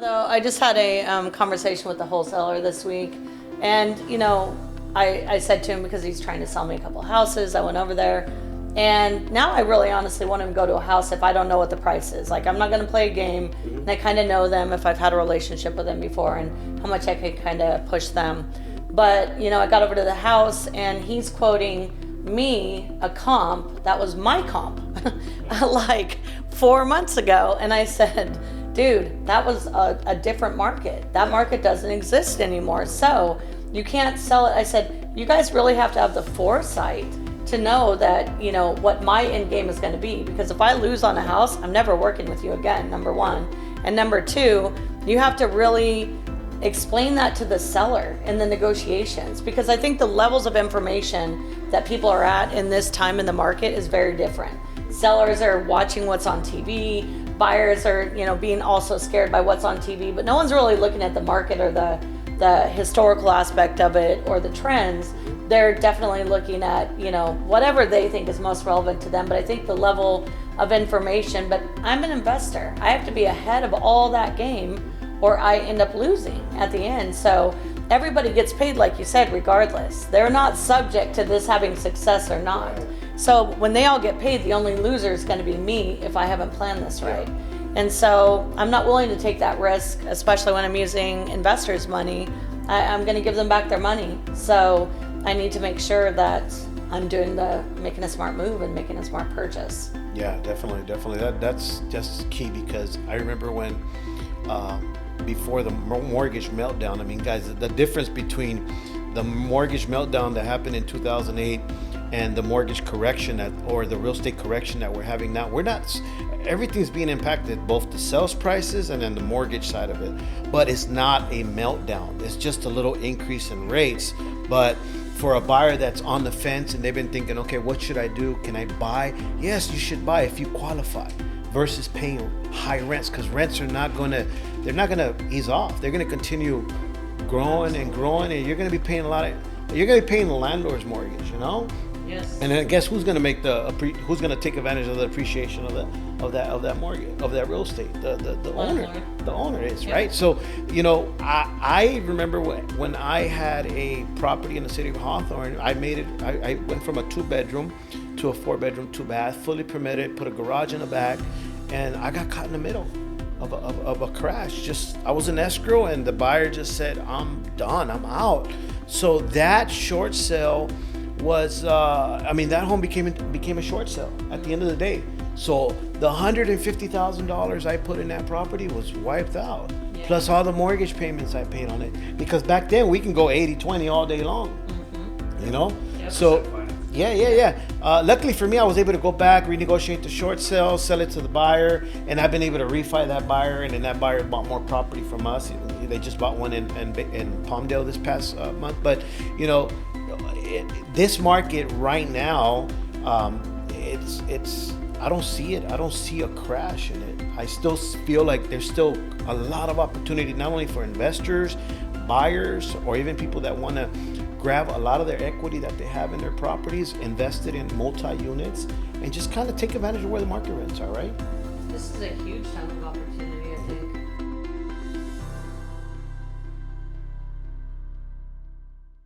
Though, I just had a conversation with the wholesaler this week, and I said to him, because he's trying to sell me a couple houses, I went over there, and now I really honestly want him to go to a house if I don't know what the price is. Like, I'm not going to play a game, and I kind of know them if I've had a relationship with them before and how much I could kind of push them. But I got over to the house, and he's quoting me a comp that was my comp like 4 months ago, and I said, dude, that was a different market. That market doesn't exist anymore. So you can't sell it. I said, you guys really have to have the foresight to know that, what my end game is going to be. Because if I lose on a house, I'm never working with you again, number one. And number two, you have to really explain that to the seller in the negotiations. Because I think the levels of information that people are at in this time in the market is very different. Sellers are watching what's on TV. Buyers are, being also scared by what's on TV, but no one's really looking at the market or the historical aspect of it or the trends. They're definitely looking at, whatever they think is most relevant to them. But I think the level of information, but I'm an investor. I have to be ahead of all that game or I end up losing at the end. So everybody gets paid, like you said, regardless. They're not subject to this having success or not. So when they all get paid, the only loser is going to be me if I haven't planned this right. And so I'm not willing to take that risk, especially when I'm using investors' money. I'm going to give them back their money. So I need to make sure that I'm making a smart move and making a smart purchase. Yeah, definitely. That's just key, because I remember when before the mortgage meltdown. I mean, guys, the difference between the mortgage meltdown that happened in 2008 and the mortgage correction or the real estate correction that we're having now, everything's being impacted, both the sales prices and then the mortgage side of it. But it's not a meltdown. It's just a little increase in rates. But for a buyer that's on the fence and they've been thinking, okay, what should I do? Can I buy? Yes, you should buy if you qualify, versus paying high rents, because rents are not going to ease off. They're going to continue growing, and you're going to be paying the landlord's mortgage, Yes. And then guess who's going to who's going to take advantage of the appreciation of that mortgage, of that real estate? The owner is, right? So I remember when I had a property in the city of Hawthorne. I went from a 2-bedroom to a 4-bedroom 2-bath, fully permitted, put a garage in the back, and I got caught in the middle of a crash. I was in escrow, and the buyer just said, I'm done, I'm out. So that short sale was, that home became a short sale at the end of the day. So the $150,000 I put in that property was wiped out, plus all the mortgage payments I paid on it. Because back then we can go 80-20 all day long, So yeah. Luckily for me, I was able to go back, renegotiate the short sale, sell it to the buyer, and I've been able to refi that buyer, and then that buyer bought more property from us. They just bought one in Palmdale this past month. But this market right now, it's I don't see it. I don't see a crash in it. I still feel like there's still a lot of opportunity, not only for investors, buyers, or even people that want to grab a lot of their equity that they have in their properties, invested in multi-units, and just kind of take advantage of where the market rents are, right? This is a huge time of opportunity.